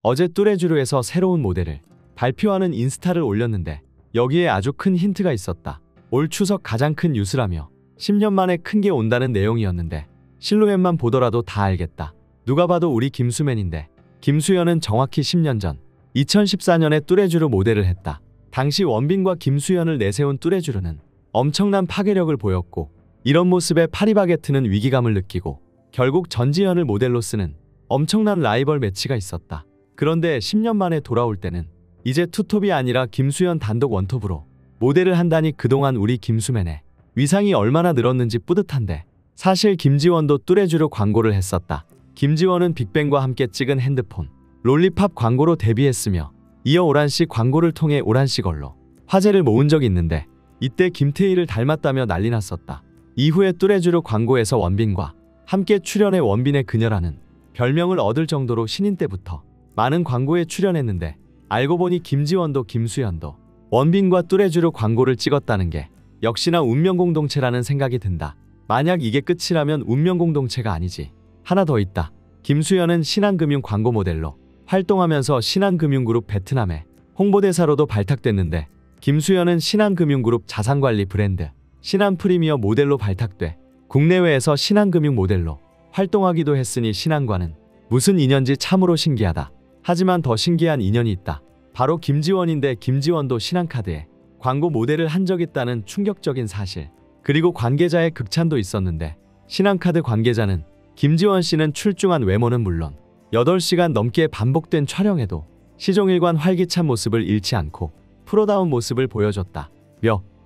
어제 뚜레쥬르에서 새로운 모델을 발표하는 인스타를 올렸는데 여기에 아주 큰 힌트가 있었다. 올 추석 가장 큰 뉴스라며 10년 만에 큰 게 온다는 내용이었는데 실루엣만 보더라도 다 알겠다. 누가 봐도 우리 김수맨인데 김수현은 정확히 10년 전 2014년에 뚜레쥬르 모델을 했다. 당시 원빈과 김수현을 내세운 뚜레쥬르는 엄청난 파괴력을 보였고 이런 모습에 파리바게트는 위기감을 느끼고 결국 전지현을 모델로 쓰는 엄청난 라이벌 매치가 있었다. 그런데 10년 만에 돌아올 때는 이제 투톱이 아니라 김수현 단독 원톱으로 모델을 한다니 그동안 우리 김수맨의 위상이 얼마나 늘었는지 뿌듯한데 사실 김지원도 뚜레쥬르 광고를 했었다. 김지원은 빅뱅과 함께 찍은 핸드폰 롤리팝 광고로 데뷔했으며 이어 오란씨 광고를 통해 오란씨걸로 화제를 모은 적이 있는데 이때 김태희를 닮았다며 난리 났었다. 이후에 뚜레쥬르 광고에서 원빈과 함께 출연해 원빈의 그녀라는 별명을 얻을 정도로 신인 때부터 많은 광고에 출연했는데 알고 보니 김지원도 김수현도 원빈과 뚜레쥬르 광고를 찍었다는 게 역시나 운명공동체라는 생각이 든다. 만약 이게 끝이라면 운명공동체가 아니지. 하나 더 있다. 김수현은 신한금융 광고 모델로 활동하면서 신한금융그룹 베트남의 홍보대사로도 발탁됐는데 김수현은 신한금융그룹 자산관리 브랜드 신한프리미어 모델로 발탁돼 국내외에서 신한금융 모델로 활동하기도 했으니 신한과는 무슨 인연지 참으로 신기하다. 하지만 더 신기한 인연이 있다. 바로 김지원인데 김지원도 신한카드에 광고 모델을 한 적 있다는 충격적인 사실. 그리고 관계자의 극찬도 있었는데 신한카드 관계자는 김지원 씨는 출중한 외모는 물론 8시간 넘게 반복된 촬영에도 시종일관 활기찬 모습을 잃지 않고 프로다운 모습을 보여줬다.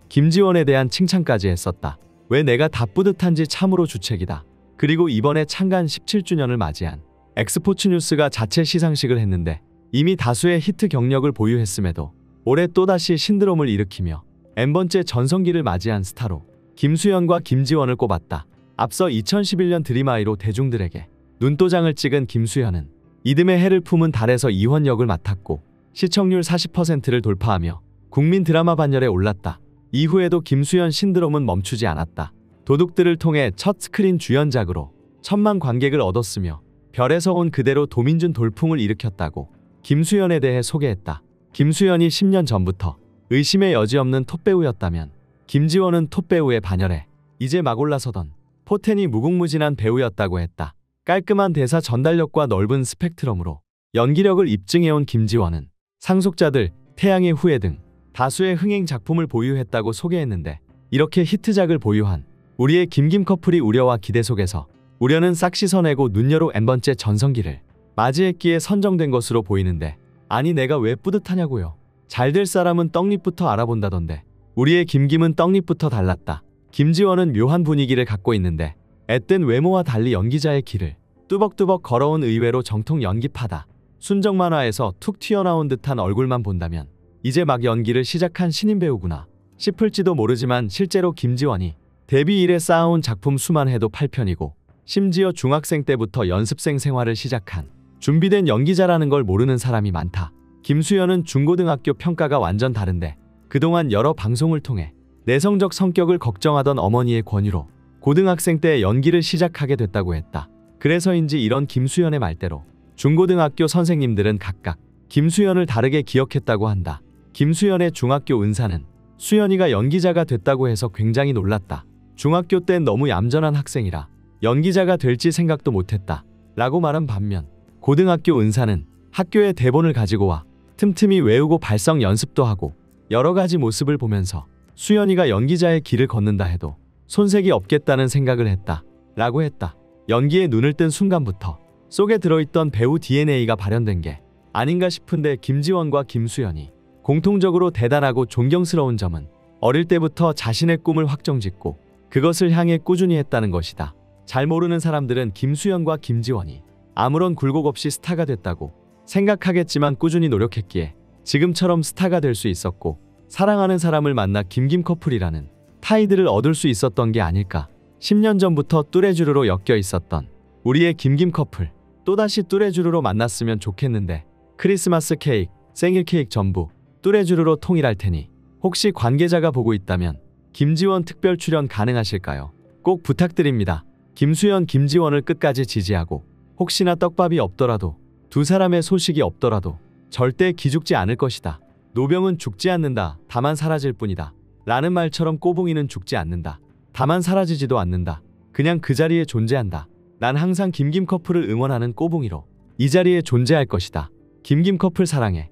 김지원에 대한 칭찬까지 했었다. 왜 내가 다 뿌듯한지 참으로 주책이다. 그리고 이번에 창간 17주년을 맞이한 엑스포츠뉴스가 자체 시상식을 했는데 이미 다수의 히트 경력을 보유했음에도 올해 또다시 신드롬을 일으키며 N번째 전성기를 맞이한 스타로 김수현과 김지원을 꼽았다. 앞서 2011년 드림아이로 대중들에게 눈도장을 찍은 김수현은 이듬해 해를 품은 달에서 이원 역을 맡았고 시청률 40%를 돌파하며 국민 드라마 반열에 올랐다. 이후에도 김수현 신드롬은 멈추지 않았다. 도둑들을 통해 첫 스크린 주연작으로 1000만 관객을 얻었으며 별에서 온 그대로 도민준 돌풍을 일으켰다고 김수현에 대해 소개했다. 김수현이 10년 전부터 의심의 여지 없는 톱배우였다면 김지원은 톱배우의 반열에 이제 막 올라서던 포텐이 무궁무진한 배우였다고 했다. 깔끔한 대사 전달력과 넓은 스펙트럼으로 연기력을 입증해온 김지원은 상속자들, 태양의 후예 등 다수의 흥행 작품을 보유했다고 소개했는데 이렇게 히트작을 보유한 우리의 김김 커플이 우려와 기대 속에서 우려는 싹 씻어내고 눈여로 N번째 전성기를 맞이했기에 선정된 것으로 보이는데 아니 내가 왜 뿌듯하냐고요. 잘 될 사람은 떡잎부터 알아본다던데 우리의 김김은 떡잎부터 달랐다. 김지원은 묘한 분위기를 갖고 있는데 앳된 외모와 달리 연기자의 길을 뚜벅뚜벅 걸어온 의외로 정통 연기파다. 순정 만화에서 툭 튀어나온 듯한 얼굴만 본다면 이제 막 연기를 시작한 신인 배우구나 싶을지도 모르지만 실제로 김지원이 데뷔 이래 쌓아온 작품 수만 해도 8편이고 심지어 중학생 때부터 연습생 생활을 시작한 준비된 연기자라는 걸 모르는 사람이 많다. 김수현은 중고등학교 평가가 완전 다른데 그동안 여러 방송을 통해 내성적 성격을 걱정하던 어머니의 권유로 고등학생 때 연기를 시작하게 됐다고 했다. 그래서인지 이런 김수현의 말대로 중고등학교 선생님들은 각각 김수현을 다르게 기억했다고 한다. 김수현의 중학교 은사는 수현이가 연기자가 됐다고 해서 굉장히 놀랐다. 중학교 땐 너무 얌전한 학생이라 연기자가 될지 생각도 못했다 라고 말한 반면 고등학교 은사는 학교에 대본을 가지고 와 틈틈이 외우고 발성 연습도 하고 여러 가지 모습을 보면서 수현이가 연기자의 길을 걷는다 해도 손색이 없겠다는 생각을 했다 라고 했다. 연기에 눈을 뜬 순간부터 속에 들어있던 배우 DNA가 발현된 게 아닌가 싶은데 김지원과 김수현이 공통적으로 대단하고 존경스러운 점은 어릴 때부터 자신의 꿈을 확정짓고 그것을 향해 꾸준히 했다는 것이다. 잘 모르는 사람들은 김수현과 김지원이 아무런 굴곡 없이 스타가 됐다고 생각하겠지만 꾸준히 노력했기에 지금처럼 스타가 될 수 있었고 사랑하는 사람을 만나 김김 커플이라는 타이틀을 얻을 수 있었던 게 아닐까. 10년 전부터 뚜레쥬르로 엮여 있었던 우리의 김김 커플 또다시 뚜레쥬르로 만났으면 좋겠는데 크리스마스 케이크, 생일 케이크 전부 뚜레쥬르로 통일할 테니 혹시 관계자가 보고 있다면 김지원 특별 출연 가능하실까요? 꼭 부탁드립니다. 김수현, 김지원을 끝까지 지지하고 혹시나 떡밥이 없더라도 두 사람의 소식이 없더라도 절대 기죽지 않을 것이다. 노병은 죽지 않는다. 다만 사라질 뿐이다. 라는 말처럼 꼬붕이는 죽지 않는다. 다만 사라지지도 않는다. 그냥 그 자리에 존재한다. 난 항상 김김 커플을 응원하는 꼬붕이로 이 자리에 존재할 것이다. 김김 커플 사랑해.